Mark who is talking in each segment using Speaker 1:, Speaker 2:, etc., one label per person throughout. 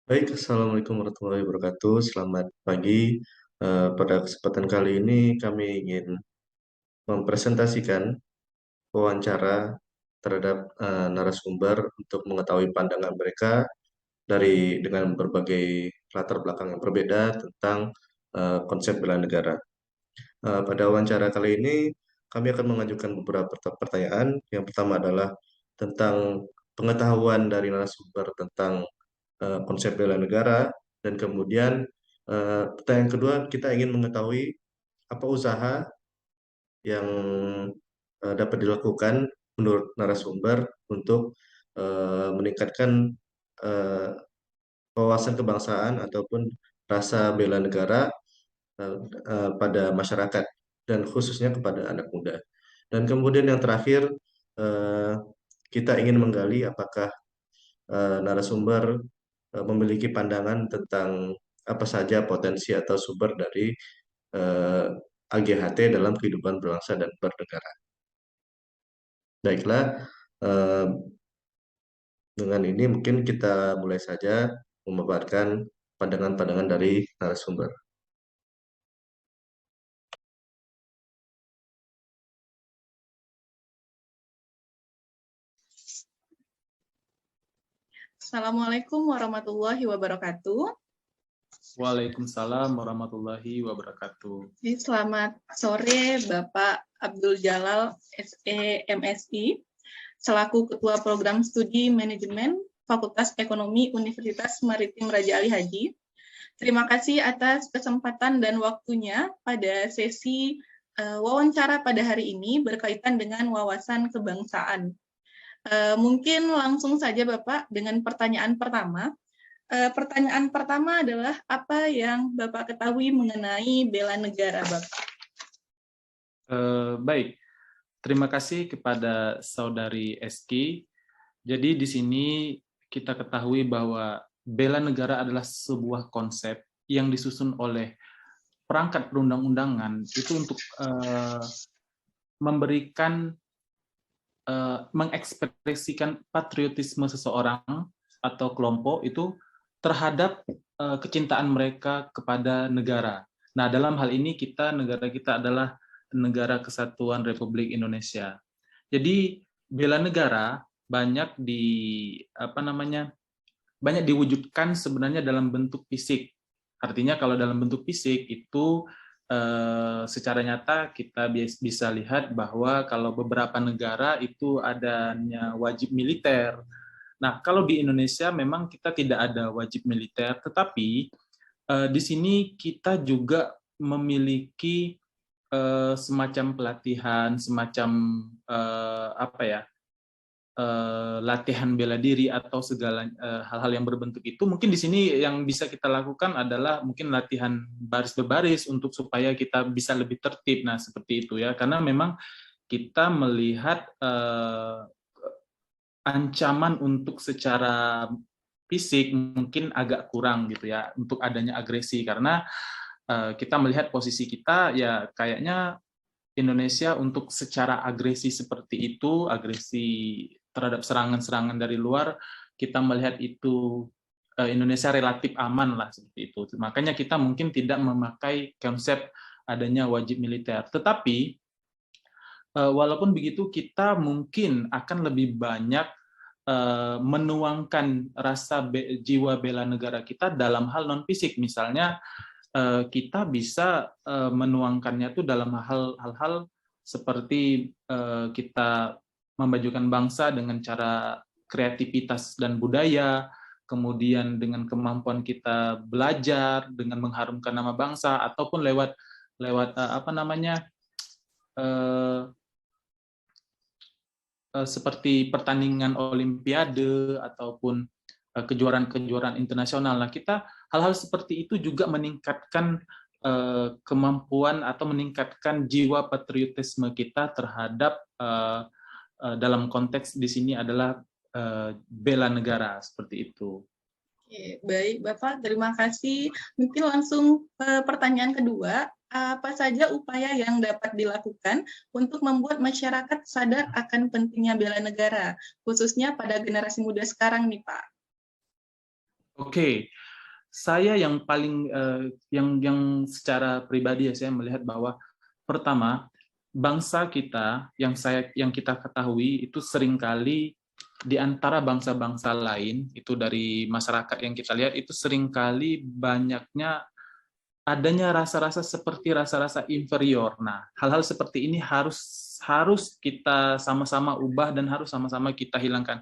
Speaker 1: Baik, Assalamualaikum warahmatullahi wabarakatuh. Selamat pagi. Pada kesempatan kali ini kami ingin mempresentasikan wawancara terhadap narasumber untuk mengetahui pandangan mereka dengan berbagai latar belakang yang berbeda tentang konsep bela negara. Pada wawancara kali ini kami akan mengajukan beberapa pertanyaan. Yang pertama adalah tentang pengetahuan dari narasumber tentang konsep bela negara, dan kemudian pertanyaan kedua, kita ingin mengetahui apa usaha yang dapat dilakukan menurut narasumber untuk meningkatkan eh, wawasan kebangsaan ataupun rasa bela negara eh, pada masyarakat dan khususnya kepada anak muda. Dan kemudian yang terakhir, eh, kita ingin menggali apakah narasumber memiliki pandangan tentang apa saja potensi atau sumber dari eh, AGHT dalam kehidupan berbangsa dan bernegara. Baiklah, eh, dengan ini mungkin kita mulai saja memaparkan pandangan-pandangan dari narasumber.
Speaker 2: Assalamualaikum warahmatullahi wabarakatuh.
Speaker 3: Waalaikumsalam warahmatullahi wabarakatuh.
Speaker 2: Selamat sore Bapak Abdul Jalal, SE MSI, selaku Ketua Program Studi Manajemen Fakultas Ekonomi Universitas Maritim Raja Ali Haji. Terima kasih atas kesempatan dan waktunya pada sesi wawancara pada hari ini berkaitan dengan wawasan kebangsaan. Mungkin langsung saja Bapak dengan pertanyaan pertama. Pertanyaan pertama adalah apa yang Bapak ketahui mengenai bela negara, Bapak?
Speaker 3: Baik, terima kasih kepada Saudari Eski. Jadi di sini kita ketahui bahwa bela negara adalah sebuah konsep yang disusun oleh perangkat perundang-undangan itu untuk memberikan, mengekspresikan patriotisme seseorang atau kelompok itu terhadap kecintaan mereka kepada negara. Nah, dalam hal ini negara kita adalah Negara Kesatuan Republik Indonesia. Jadi bela negara banyak banyak diwujudkan sebenarnya dalam bentuk fisik. Artinya kalau dalam bentuk fisik itu secara nyata kita bisa lihat bahwa kalau beberapa negara itu adanya wajib militer. Nah, kalau di Indonesia memang kita tidak ada wajib militer, tetapi di sini kita juga memiliki semacam pelatihan, semacam latihan bela diri atau segala hal-hal yang berbentuk itu. Mungkin di sini yang bisa kita lakukan adalah mungkin latihan baris berbaris untuk supaya kita bisa lebih tertib. Nah, seperti itu ya, karena memang kita melihat ancaman untuk secara fisik mungkin agak kurang gitu ya untuk adanya agresi, karena kita melihat posisi kita ya kayaknya Indonesia untuk secara agresi seperti itu, agresi terhadap serangan-serangan dari luar, kita melihat itu Indonesia relatif aman lah seperti itu. Makanya kita mungkin tidak memakai konsep adanya wajib militer. Tetapi walaupun begitu kita mungkin akan lebih banyak menuangkan rasa jiwa bela negara kita dalam hal non fisik. Misalnya kita bisa menuangkannya tuh dalam hal-hal seperti kita memajukan bangsa dengan cara kreativitas dan budaya, kemudian dengan kemampuan kita belajar dengan mengharumkan nama bangsa, ataupun lewat seperti pertandingan olimpiade ataupun kejuaraan-kejuaraan internasional. Nah, kita hal-hal seperti itu juga meningkatkan kemampuan atau meningkatkan jiwa patriotisme kita terhadap dalam konteks di sini adalah bela negara seperti itu.
Speaker 2: Oke, baik Bapak, terima kasih. Mungkin langsung pertanyaan kedua, apa saja upaya yang dapat dilakukan untuk membuat masyarakat sadar akan pentingnya bela negara, khususnya pada generasi muda sekarang nih Pak?
Speaker 3: Oke, saya yang paling yang secara pribadi ya saya melihat bahwa pertama bangsa kita yang kita ketahui itu seringkali di antara bangsa-bangsa lain itu dari masyarakat yang kita lihat itu seringkali banyaknya adanya rasa-rasa seperti rasa-rasa inferior. Nah, hal-hal seperti ini harus kita sama-sama ubah dan harus sama-sama kita hilangkan.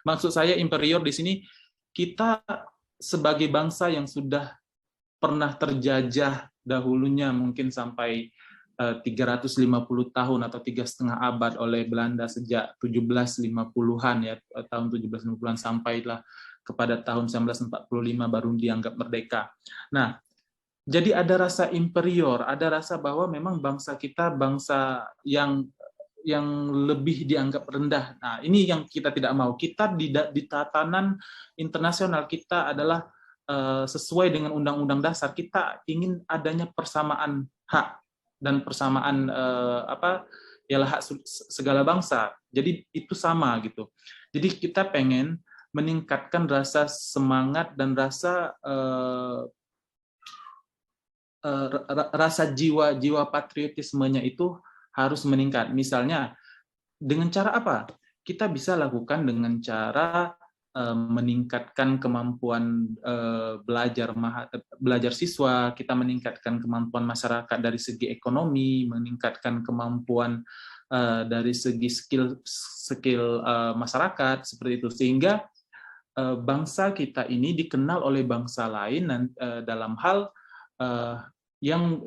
Speaker 3: Maksud saya inferior di sini kita sebagai bangsa yang sudah pernah terjajah dahulunya mungkin sampai 350 tahun atau 3,5 abad oleh Belanda sejak 1750-an ya, tahun 1750-an sampailah kepada tahun 1945 baru dianggap merdeka. Nah, jadi ada rasa inferior, ada rasa bahwa memang bangsa kita bangsa yang lebih dianggap rendah. Nah, ini yang kita tidak mau. Kita di tatanan internasional kita adalah sesuai dengan Undang-Undang Dasar, kita ingin adanya persamaan hak dan persamaan ialah hak segala bangsa. Jadi itu sama gitu. Jadi kita pengen meningkatkan rasa semangat dan rasa jiwa patriotismenya itu harus meningkat. Misalnya dengan cara apa? Kita bisa lakukan dengan cara meningkatkan kemampuan belajar siswa, kita meningkatkan kemampuan masyarakat dari segi ekonomi, meningkatkan kemampuan dari segi skill masyarakat seperti itu, sehingga bangsa kita ini dikenal oleh bangsa lain dalam hal yang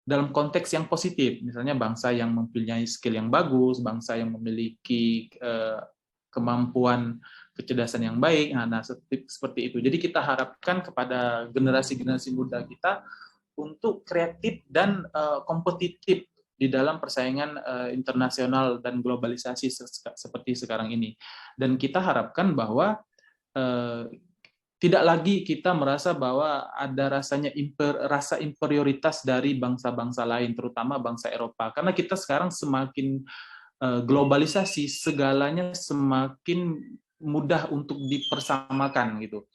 Speaker 3: dalam konteks yang positif, misalnya bangsa yang mempunyai skill yang bagus, bangsa yang memiliki kemampuan kecerdasan yang baik. Nah, seperti itu. Jadi kita harapkan kepada generasi-generasi muda kita untuk kreatif dan kompetitif di dalam persaingan internasional dan globalisasi seperti sekarang ini. Dan kita harapkan bahwa tidak lagi kita merasa bahwa ada rasa inferioritas dari bangsa-bangsa lain, terutama bangsa Eropa. Karena kita sekarang semakin globalisasi, segalanya semakin mudah untuk dipersamakan gitu.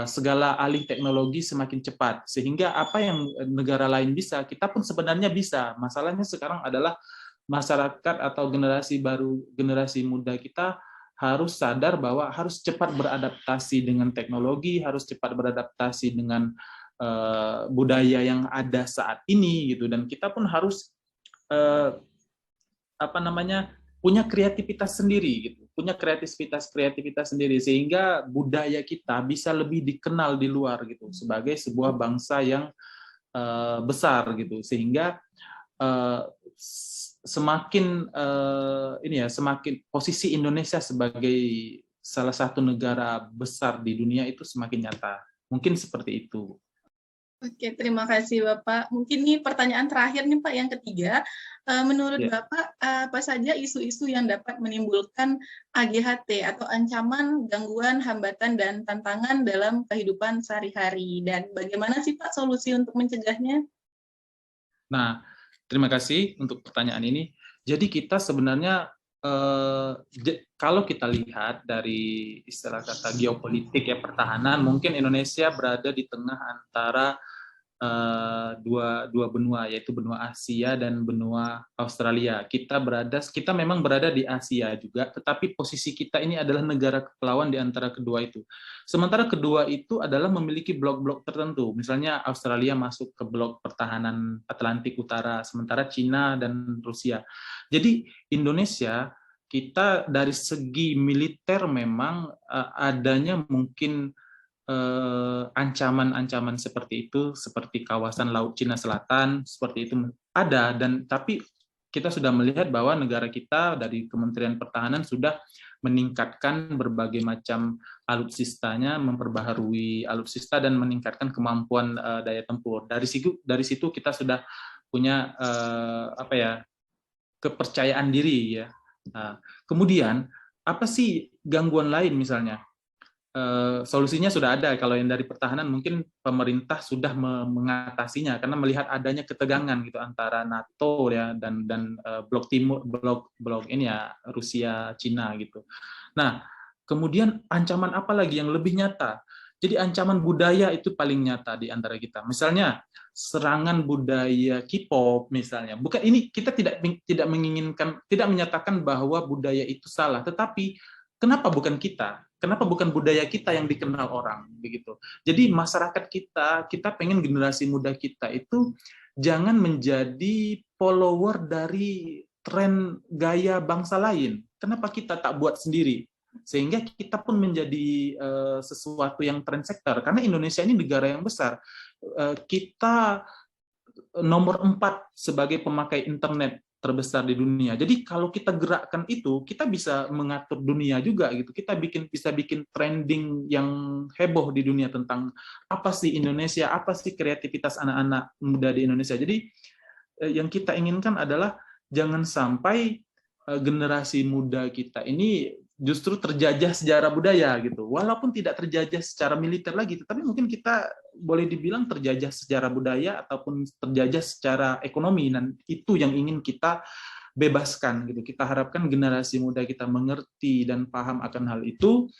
Speaker 3: Segala alih teknologi semakin cepat, sehingga apa yang negara lain bisa, kita pun sebenarnya bisa. Masalahnya sekarang adalah masyarakat atau generasi baru, generasi muda kita harus sadar bahwa harus cepat beradaptasi dengan teknologi, harus cepat beradaptasi dengan budaya yang ada saat ini gitu, dan kita pun harus punya kreativitas sendiri gitu, punya kreativitas sendiri sehingga budaya kita bisa lebih dikenal di luar gitu sebagai sebuah bangsa yang besar gitu, sehingga semakin posisi Indonesia sebagai salah satu negara besar di dunia itu semakin nyata. Mungkin seperti itu.
Speaker 2: Oke, terima kasih Bapak. Mungkin ini pertanyaan terakhir nih Pak, yang ketiga. Menurut Bapak, apa saja isu-isu yang dapat menimbulkan AGHT atau ancaman, gangguan, hambatan, dan tantangan dalam kehidupan sehari-hari? Dan bagaimana sih Pak solusi untuk mencegahnya?
Speaker 3: Nah, terima kasih untuk pertanyaan ini. Jadi kita sebenarnya kalau kita lihat dari istilah kata geopolitik ya, pertahanan, mungkin Indonesia berada di tengah antara dua benua, yaitu benua Asia dan benua Australia. Kita memang berada di Asia juga, tetapi posisi kita ini adalah negara kepulauan di antara kedua itu. Sementara kedua itu adalah memiliki blok-blok tertentu. Misalnya Australia masuk ke blok pertahanan Atlantik Utara, sementara Cina dan Rusia. Jadi Indonesia, kita dari segi militer memang adanya mungkin ancaman-ancaman seperti itu, seperti kawasan Laut Cina Selatan, seperti itu ada, tapi kita sudah melihat bahwa negara kita dari Kementerian Pertahanan sudah meningkatkan berbagai macam alutsistanya, memperbaharui alutsista dan meningkatkan kemampuan daya tempur. Dari situ kita sudah punya kepercayaan diri ya. Nah, kemudian apa sih gangguan lain misalnya? Solusinya sudah ada. Kalau yang dari pertahanan mungkin pemerintah sudah mengatasinya karena melihat adanya ketegangan gitu antara NATO ya dan blok timur, blok ini ya, Rusia, Cina gitu. Nah, Kemudian ancaman apa lagi yang lebih nyata? Jadi ancaman budaya itu paling nyata di antara kita. Misalnya serangan budaya K-pop misalnya. Bukan ini kita tidak menginginkan, tidak menyatakan bahwa budaya itu salah, tetapi kenapa bukan kita? Kenapa bukan budaya kita yang dikenal orang begitu? Jadi masyarakat kita pengen generasi muda kita itu jangan menjadi follower dari tren gaya bangsa lain. Kenapa kita tak buat sendiri? Sehingga kita pun menjadi sesuatu yang trendsetter. Karena Indonesia ini negara yang besar. Kita nomor 4 sebagai pemakai internet terbesar di dunia. Jadi kalau kita gerakkan itu, kita bisa mengatur dunia juga gitu. Kita bisa bikin trending yang heboh di dunia tentang apa sih Indonesia, apa sih kreativitas anak-anak muda di Indonesia. Jadi yang kita inginkan adalah jangan sampai generasi muda kita ini justru terjajah sejarah budaya gitu. Walaupun tidak terjajah secara militer lagi, tetapi mungkin kita boleh dibilang terjajah sejarah budaya ataupun terjajah secara ekonomi, dan itu yang ingin kita bebaskan gitu. Kita harapkan generasi muda kita mengerti dan paham akan hal itu,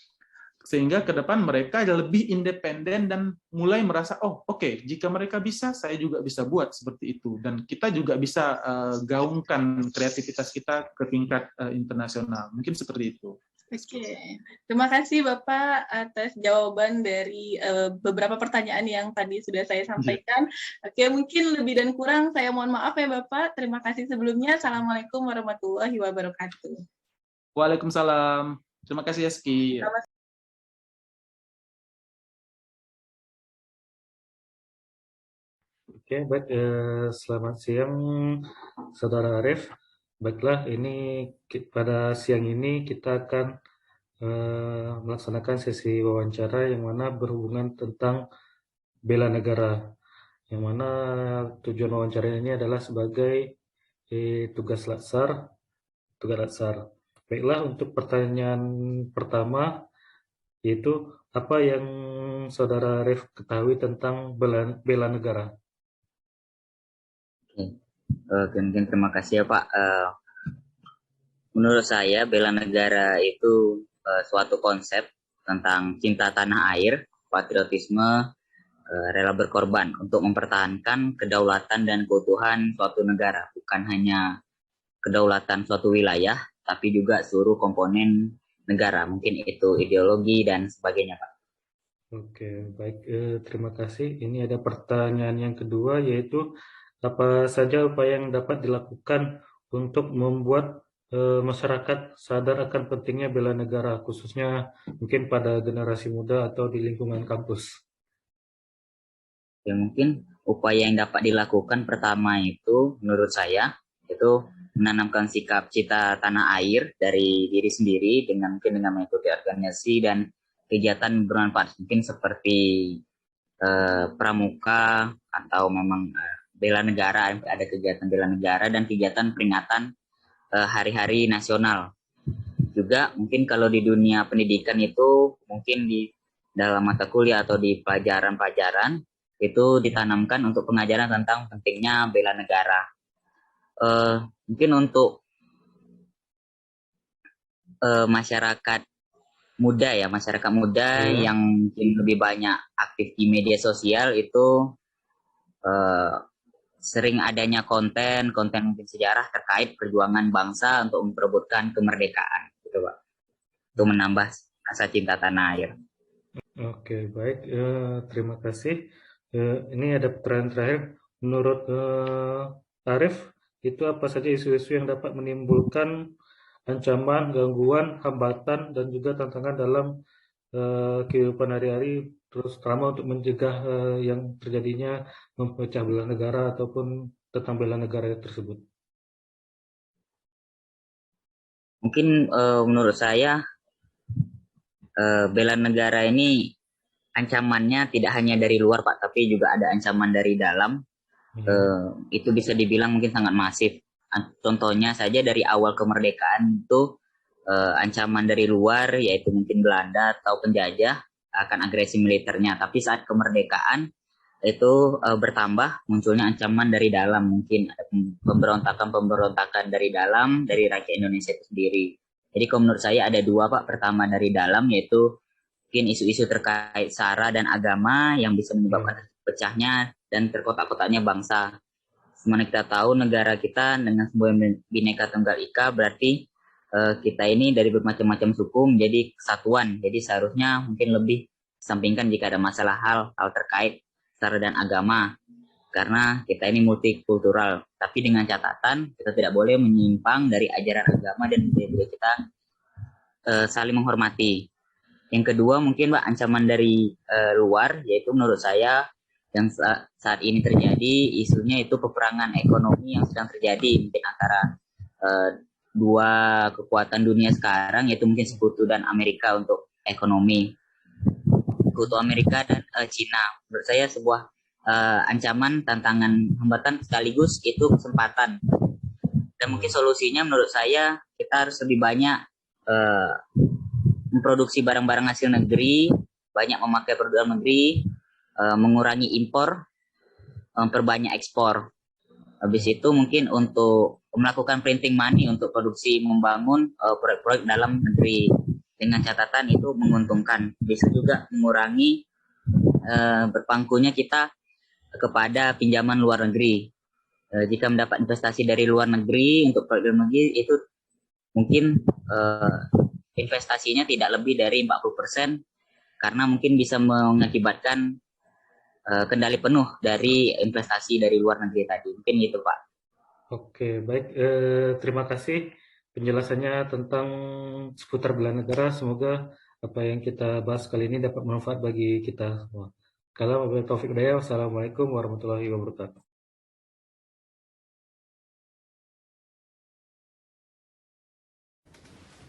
Speaker 3: sehingga ke depan mereka lebih independen dan mulai merasa, oh oke, jika mereka bisa, saya juga bisa buat seperti itu. Dan kita juga bisa gaungkan kreativitas kita ke tingkat internasional. Mungkin seperti itu.
Speaker 2: Oke, terima kasih Bapak atas jawaban dari beberapa pertanyaan yang tadi sudah saya sampaikan. Oke, mungkin lebih dan kurang saya mohon maaf ya Bapak. Terima kasih sebelumnya. Assalamualaikum warahmatullahi wabarakatuh.
Speaker 3: Waalaikumsalam. Terima kasih Eski.
Speaker 4: Oke, baik. Selamat siang, Saudara Arif. Baiklah, ini pada siang ini kita akan melaksanakan sesi wawancara yang mana berhubungan tentang bela negara. Yang mana tujuan wawancara ini adalah sebagai tugas latsar. Baiklah, untuk pertanyaan pertama, yaitu apa yang Saudara Arif ketahui tentang bela negara?
Speaker 5: Oke, mungkin terima kasih ya Pak. Menurut saya bela negara itu suatu konsep tentang cinta tanah air, patriotisme, rela berkorban untuk mempertahankan kedaulatan dan keutuhan suatu negara, bukan hanya kedaulatan suatu wilayah, tapi juga seluruh komponen negara. Mungkin itu ideologi dan sebagainya Pak.
Speaker 4: Oke, baik. Terima kasih. Ini ada pertanyaan yang kedua, yaitu apa saja upaya yang dapat dilakukan untuk membuat masyarakat sadar akan pentingnya bela negara, khususnya mungkin pada generasi muda atau di lingkungan kampus.
Speaker 5: Ya, mungkin upaya yang dapat dilakukan pertama itu menurut saya itu menanamkan sikap cinta tanah air dari diri sendiri dengan mengikuti organisasi dan kegiatan bermanfaat, mungkin seperti pramuka atau memang bela negara, ada kegiatan bela negara dan kegiatan peringatan hari-hari nasional. Juga mungkin kalau di dunia pendidikan itu mungkin di dalam mata kuliah atau di pelajaran-pelajaran itu ditanamkan untuk pengajaran tentang pentingnya bela negara. Mungkin untuk masyarakat muda yang mungkin lebih banyak aktif di media sosial itu sering adanya konten mungkin sejarah terkait perjuangan bangsa untuk memperebutkan kemerdekaan, gitu Pak. Untuk menambah rasa cinta tanah air.
Speaker 4: Oke, baik. Terima kasih. Ini ada pertanyaan terakhir. Menurut Arif, itu apa saja isu-isu yang dapat menimbulkan ancaman, gangguan, hambatan, dan juga tantangan dalam kehidupan hari-hari, terus terutama untuk mencegah yang terjadinya mempecah belah negara ataupun tentang bela negara tersebut?
Speaker 5: Mungkin menurut saya bela negara ini ancamannya tidak hanya dari luar Pak, tapi juga ada ancaman dari dalam. Itu bisa dibilang mungkin sangat masif. Contohnya saja dari awal kemerdekaan itu ancaman dari luar, yaitu mungkin Belanda atau penjajah akan agresi militernya. Tapi saat kemerdekaan itu bertambah munculnya ancaman dari dalam, mungkin ada pemberontakan dari dalam, dari rakyat Indonesia itu sendiri. Jadi kalau menurut saya ada dua Pak. Pertama dari dalam, yaitu mungkin isu-isu terkait SARA dan agama yang bisa menyebabkan pecahnya dan terkotak-kotaknya bangsa. Semana kita tahu negara kita dengan sebuah Bhinneka Tunggal Ika, berarti kita ini dari bermacam-macam suku menjadi kesatuan. Jadi seharusnya mungkin lebih sampingkan jika ada masalah hal terkait SARA dan agama, karena kita ini multikultural. Tapi dengan catatan kita tidak boleh menyimpang dari ajaran agama dan budaya kita, saling menghormati. Yang kedua mungkin Pak, ancaman dari luar, yaitu menurut saya yang saat ini terjadi isunya itu peperangan ekonomi yang sedang terjadi mungkin antara dua kekuatan dunia sekarang, yaitu mungkin Sekutu dan Amerika untuk ekonomi. Sekutu Amerika dan Cina. Menurut saya sebuah ancaman, tantangan, hambatan sekaligus itu kesempatan. Dan mungkin solusinya menurut saya kita harus lebih banyak memproduksi barang-barang hasil negeri, banyak memakai produk dalam negeri, mengurangi impor, memperbanyak ekspor. Habis itu mungkin untuk melakukan printing money untuk produksi membangun proyek-proyek dalam negeri. Dengan catatan itu menguntungkan. Bisa juga mengurangi berpangkunya kita kepada pinjaman luar negeri. Jika mendapat investasi dari luar negeri untuk proyek dalam negeri, itu mungkin investasinya tidak lebih dari 40%, karena mungkin bisa mengakibatkan kendali penuh dari investasi dari luar negeri tadi. Mungkin gitu Pak.
Speaker 4: Oke, baik. Terima kasih penjelasannya tentang seputar bela negara. Semoga apa yang kita bahas kali ini dapat bermanfaat bagi kita semua. Kalau wabillahi taufiq hidayah, wassalamualaikum warahmatullahi wabarakatuh.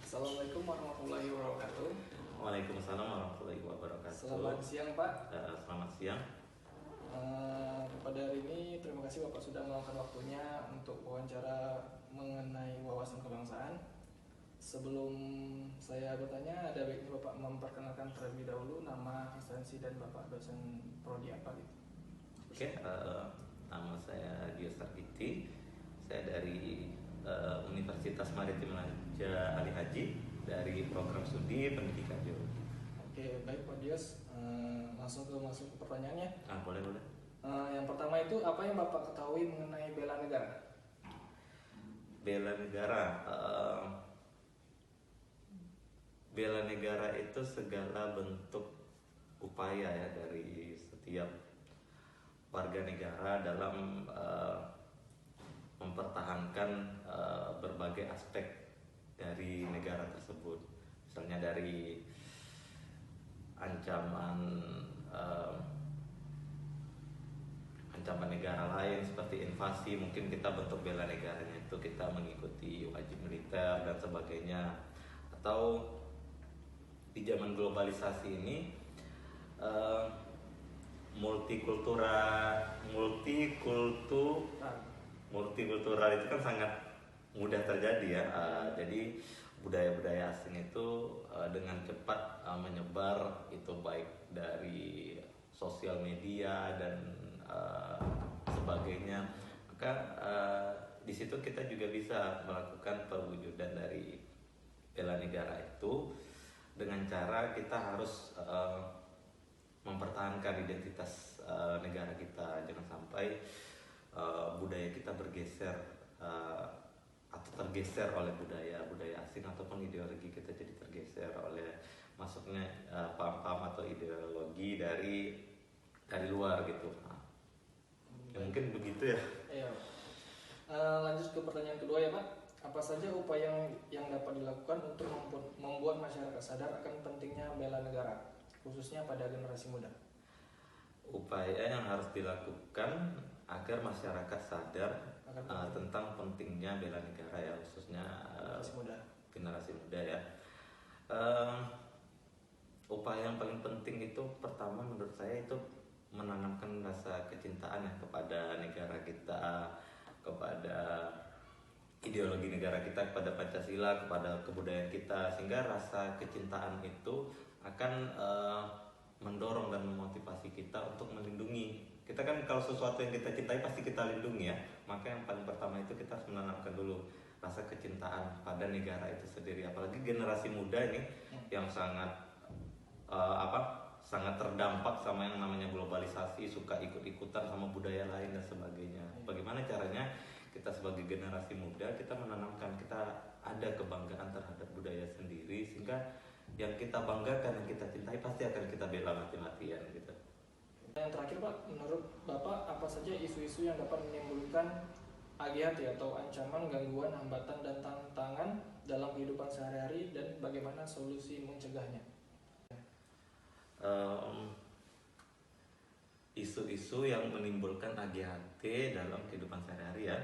Speaker 6: Assalamualaikum warahmatullahi wabarakatuh.
Speaker 7: Waalaikumsalam warahmatullahi wabarakatuh.
Speaker 6: Selamat siang Pak.
Speaker 7: Selamat siang.
Speaker 6: Pada hari ini terima kasih Bapak sudah meluangkan waktunya untuk wawancara mengenai wawasan kebangsaan. Sebelum saya bertanya, ada baiknya Bapak memperkenalkan terlebih dahulu nama, instansi, dan Bapak dosen prodi apa gitu.
Speaker 7: Oke, nama saya Dios Sargiti. Saya dari Universitas Maritim Raja Ali Haji dari program studi pendidikan geologi.
Speaker 6: Oke, baik Pak Dios. Langsung ke pertanyaannya.
Speaker 7: Boleh.
Speaker 6: Yang pertama itu apa yang Bapak ketahui mengenai bela negara?
Speaker 7: Bela negara, bela negara itu segala bentuk upaya ya dari setiap warga negara dalam mempertahankan berbagai aspek dari negara tersebut. Misalnya dari ancaman negara lain seperti invasi, mungkin kita bentuk bela negaranya itu kita mengikuti wajib militer dan sebagainya. Atau di zaman globalisasi ini multikultural itu kan sangat mudah terjadi ya. Jadi budaya-budaya asing itu dengan cepat menyebar, itu baik dari sosial media dan sebagainya. Maka di situ kita juga bisa melakukan perwujudan dari bela negara itu dengan cara kita harus mempertahankan identitas negara kita. Jangan sampai budaya kita bergeser atau tergeser oleh budaya asing, ataupun ideologi kita jadi tergeser oleh masuknya paham-paham atau ideologi dari luar gitu. Ya mungkin begitu ya.
Speaker 6: Iya. Lanjut ke pertanyaan kedua ya Pak. Apa saja upaya yang dapat dilakukan untuk membuat masyarakat sadar akan pentingnya bela negara, khususnya pada generasi muda?
Speaker 7: Upaya yang harus dilakukan agar masyarakat sadar tentang pentingnya bela negara ya, khususnya generasi muda ya. Upaya yang paling penting itu pertama menurut saya itu menanamkan rasa kecintaan ya kepada negara kita, kepada ideologi negara kita, kepada Pancasila, kepada kebudayaan kita, sehingga rasa kecintaan itu akan mendorong dan memotivasi kita untuk melindungi. Kita kan kalau sesuatu yang kita cintai pasti kita lindungi ya. Maka yang paling pertama itu kita harus menanamkan dulu rasa kecintaan pada negara itu sendiri. Apalagi generasi muda ini yang sangat sangat terdampak sama yang namanya globalisasi, suka ikut-ikutan sama budaya lain dan sebagainya. Bagaimana caranya kita sebagai generasi muda kita menanamkan, kita ada kebanggaan terhadap budaya sendiri, sehingga yang kita banggakan, yang kita cintai pasti akan kita bela mati-matian gitu.
Speaker 6: Yang terakhir Pak, menurut Bapak apa saja isu-isu yang dapat menimbulkan AGHT atau ancaman, gangguan, hambatan, dan tantangan dalam kehidupan sehari-hari, dan bagaimana solusi mencegahnya?
Speaker 7: Isu-isu yang menimbulkan AGHT dalam kehidupan sehari-hari ya.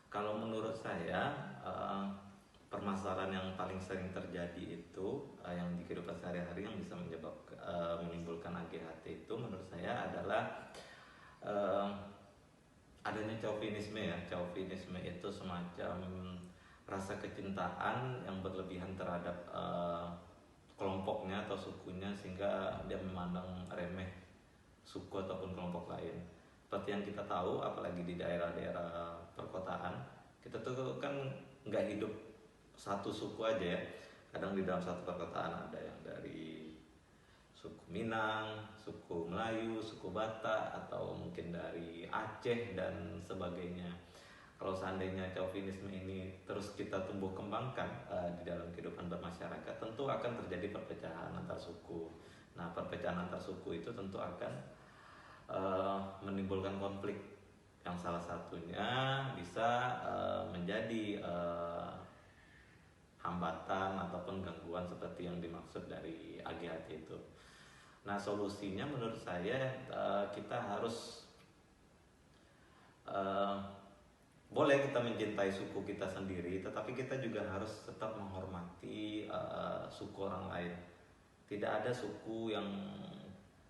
Speaker 7: Kalau menurut saya permasalahan yang paling sering terjadi itu yang di kehidupan sehari-hari yang bisa menimbulkan AGHT itu menurut saya adalah adanya chauvinisme ya. Chauvinisme itu semacam rasa kecintaan yang berlebihan terhadap kelompoknya atau sukunya, sehingga dia memandang remeh suku ataupun kelompok lain. Seperti yang kita tahu, apalagi di daerah-daerah perkotaan, kita tuh kan nggak hidup satu suku aja ya. Kadang di dalam satu perkotaan ada yang dari suku Minang, suku Melayu, suku Batak, atau mungkin dari Aceh dan sebagainya. Kalau seandainya chauvinisme ini terus kita tumbuh kembangkan di dalam kehidupan bermasyarakat, tentu akan terjadi perpecahan antar suku. Nah, perpecahan antar suku itu tentu akan menimbulkan konflik, yang salah satunya bisa menjadi hambatan ataupun gangguan seperti yang dimaksud dari AGHT itu. Nah, solusinya menurut saya kita harus boleh kita mencintai suku kita sendiri, tetapi kita juga harus tetap menghormati suku orang lain. Tidak ada suku yang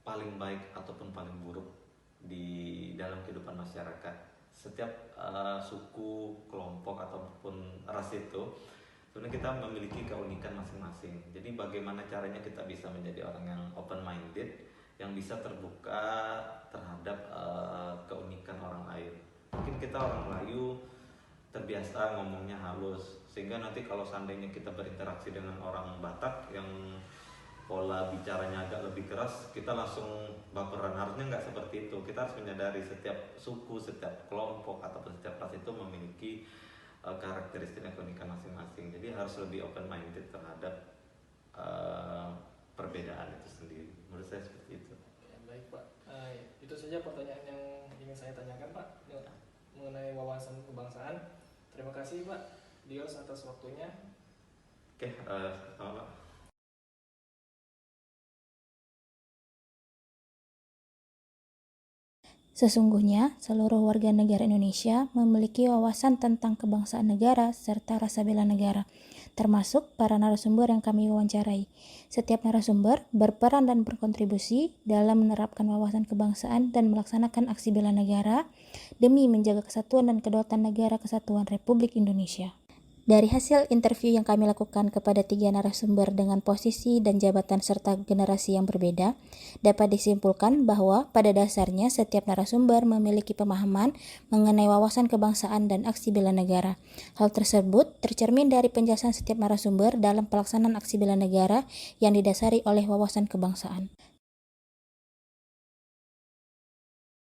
Speaker 7: paling baik ataupun paling buruk di dalam kehidupan masyarakat. Setiap suku, kelompok ataupun ras itu sebenarnya kita memiliki keunikan masing-masing. Jadi bagaimana caranya kita bisa menjadi orang yang open minded, yang bisa terbuka terhadap keunikan orang lain. Mungkin kita orang Melayu terbiasa ngomongnya halus, sehingga nanti kalau seandainya kita berinteraksi dengan orang Batak yang pola bicaranya agak lebih keras, kita langsung baperan. Harusnya nggak seperti itu. Kita harus menyadari setiap suku, setiap kelompok ataupun setiap ras itu memiliki karakteristik dan keunikan masing-masing. Jadi harus lebih open minded terhadap perbedaan itu sendiri. Menurut saya seperti itu.
Speaker 6: Ya, baik Pak, itu saja pertanyaan yang ingin saya tanyakan Pak mengenai wawasan kebangsaan. Terima kasih Pak Dios atas waktunya.
Speaker 7: Oke, sama Pak.
Speaker 8: Sesungguhnya, seluruh warga negara Indonesia memiliki wawasan tentang kebangsaan negara serta rasa bela negara, termasuk para narasumber yang kami wawancarai. Setiap narasumber berperan dan berkontribusi dalam menerapkan wawasan kebangsaan dan melaksanakan aksi bela negara demi menjaga kesatuan dan kedaulatan negara kesatuan Republik Indonesia. Dari hasil interview yang kami lakukan kepada 3 narasumber dengan posisi dan jabatan serta generasi yang berbeda, dapat disimpulkan bahwa pada dasarnya setiap narasumber memiliki pemahaman mengenai wawasan kebangsaan dan aksi bela negara. Hal tersebut tercermin dari penjelasan setiap narasumber dalam pelaksanaan aksi bela negara yang didasari oleh wawasan kebangsaan.